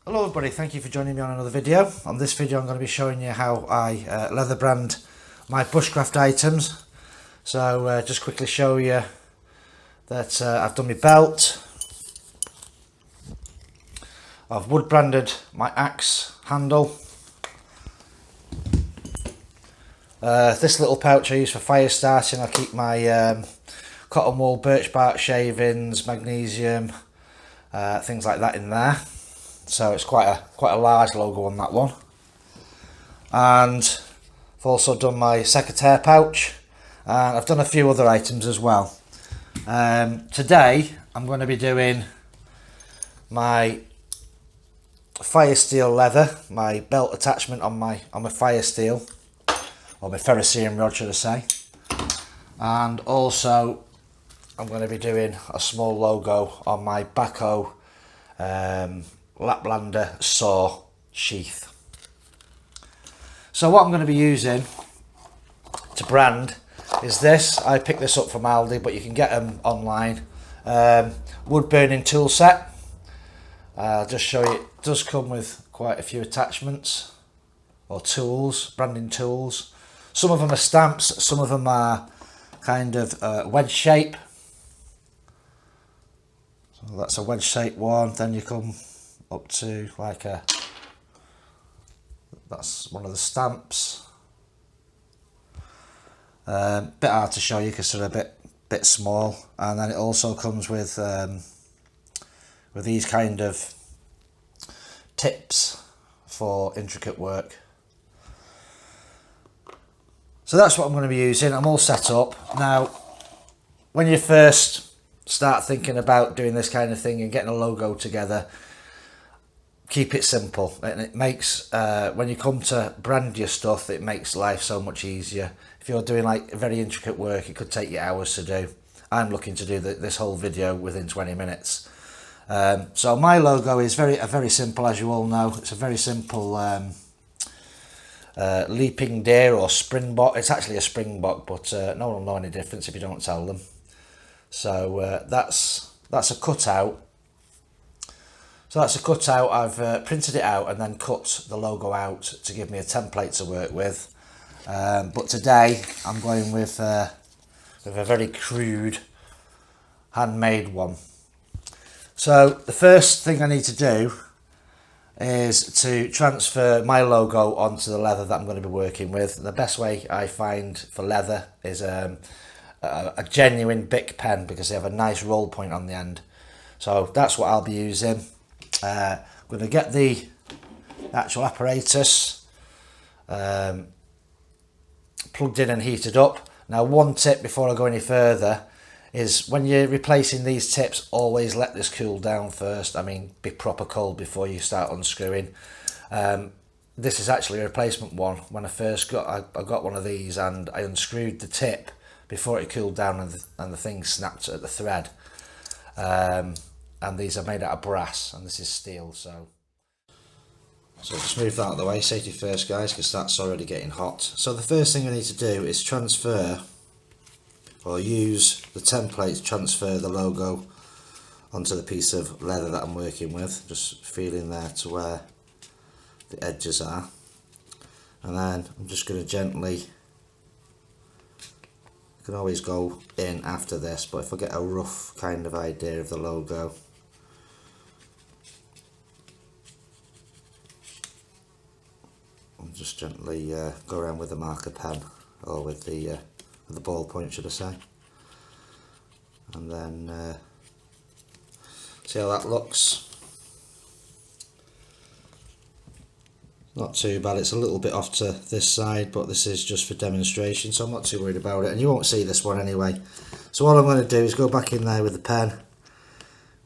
Hello everybody, thank you for joining me on another video. On this video I'm going to be showing you how I leather brand my bushcraft items. So just quickly show you that I've done my belt, I've wood branded my axe handle, this little pouch I use for fire starting. I keep my cotton wool, birch bark shavings, magnesium, things like that in there. So it's quite a large logo on that one. And I've also done my secateurs pouch, and I've done a few other items as well. Today I'm going to be doing my fire steel leather, my belt attachment on my fire steel, or my ferrocerium rod should I say. And also I'm going to be doing a small logo on my backhoe Laplander saw sheath. So what I'm going to be using to brand is this. I picked this up from Aldi, but you can get them online. Wood burning tool set. I'll just show you, it does come with quite a few attachments or tools, branding tools. Some of them are stamps, some of them are kind of wedge shape. So that's a wedge shape one. Then you come up to like that's one of the stamps. Bit hard to show you because they're a bit small. And then it also comes with these kind of tips for intricate work. So that's what I'm going to be using. I'm all set up now. When you first start thinking about doing this kind of thing and getting a logo together, keep it simple, and it makes when you come to brand your stuff, it makes life so much easier. If you're doing like very intricate work, it could take you hours to do. I'm looking to do this whole video within 20 minutes. So my logo is very simple, as you all know. It's a very simple leaping deer or springbok. It's actually a springbok, but no one will know any difference if you don't tell them. So that's a cutout. So that's a cutout. I've printed it out and then cut the logo out to give me a template to work with. But today I'm going with a very crude handmade one. So the first thing I need to do is to transfer my logo onto the leather that I'm going to be working with. The best way I find for leather is a genuine Bic pen, because they have a nice roll point on the end. So that's what I'll be using. I'm going to get the actual apparatus plugged in and heated up. Now, one tip before I go any further is when you're replacing these tips, always let this cool down first. I mean, be proper cold before you start unscrewing. This is actually a replacement one. When I first I got one of these and I unscrewed the tip before it cooled down, and the thing snapped at the thread. And these are made out of brass and this is steel. So just move that out of the way, safety first guys, because that's already getting hot. So the first thing I need to do is transfer, or use the template to transfer the logo onto the piece of leather that I'm working with. Just feeling there to where the edges are, and then I'm just going to gently, you can always go in after this, but if I get a rough kind of idea of the logo, I'll just gently go around with the marker pen, or with the ball point should I say, and then see how that looks. Not too bad. It's a little bit off to this side, but this is just for demonstration, so I'm not too worried about it, and you won't see this one anyway. So all I'm going to do is go back in there with the pen,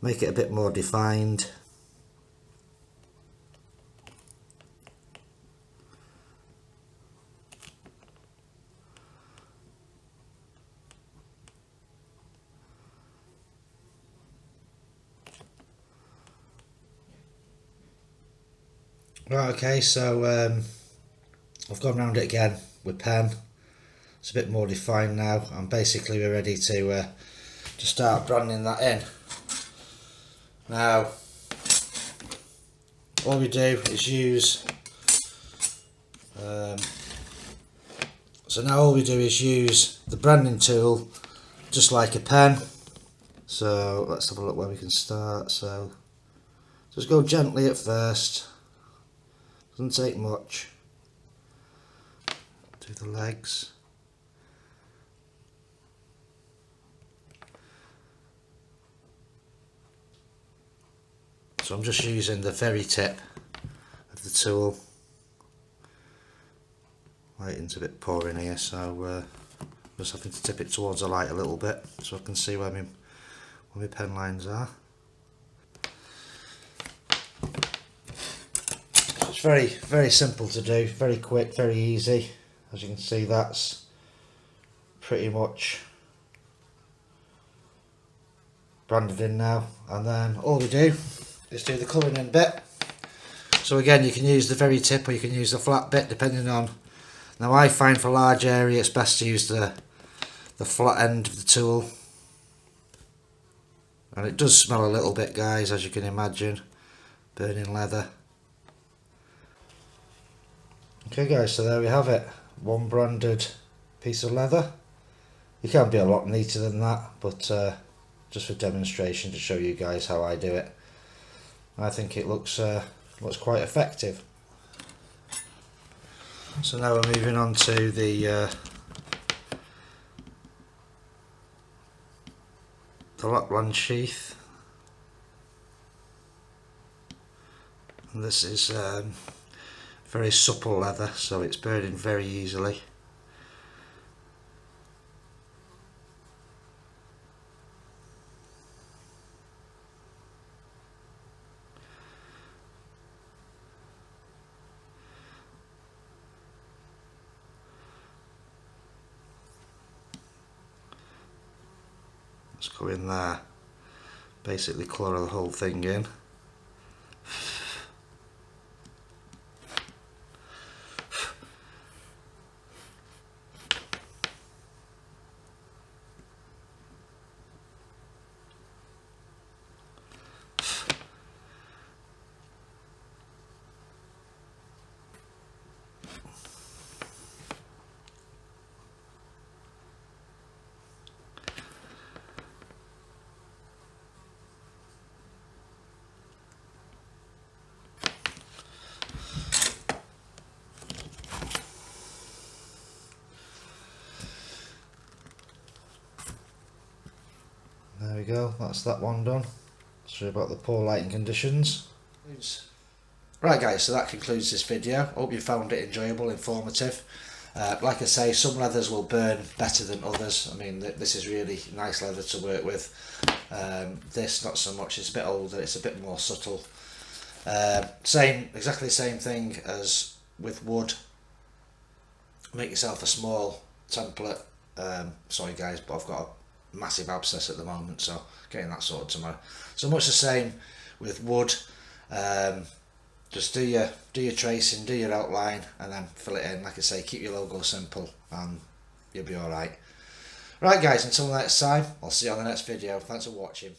make it a bit more defined. Right, okay, so I've gone round it again with pen. It's a bit more defined now, and basically we're ready to start branding that in. Now, all we do is use so now all we do is use the branding tool just like a pen. So let's have a look where we can start. So just go gently at first, doesn't take much. Do the legs. So I'm just using the very tip of the tool. Lighting's a bit poor in here, so just having to tip it towards the light a little bit so I can see where my pen lines are. It's very simple to do, very quick, very easy. As you can see, that's pretty much branded in now, and then all we do is do the colouring in bit. So again, you can use the very tip or you can use the flat bit depending on. Now I find for large area it's best to use the flat end of the tool, and it does smell a little bit, guys, as you can imagine, burning leather. Okay guys, so there we have it, one branded piece of leather. You can be a lot neater than that, but just for demonstration to show you guys how I do it, I think it looks quite effective. So now we're moving on to the Lapland sheath, and this is very supple leather, so it's burning very easily. Let's go in there, basically colour the whole thing in. There we go, that's that one done. Sorry about the poor lighting conditions. Right guys, so that concludes this video. Hope you found it enjoyable, informative. Like I say, some leathers will burn better than others. I mean, this is really nice leather to work with. This not so much, it's a bit older, it's a bit more subtle. Exactly the same thing as with wood. Make yourself a small template. Sorry guys, but I've got a massive abscess at the moment, so getting that sorted tomorrow. So much the same with wood. Just do your tracing, do your outline, and then fill it in. Like I say, keep your logo simple and you'll be alright. Right guys, until next time, I'll see you on the next video. Thanks for watching.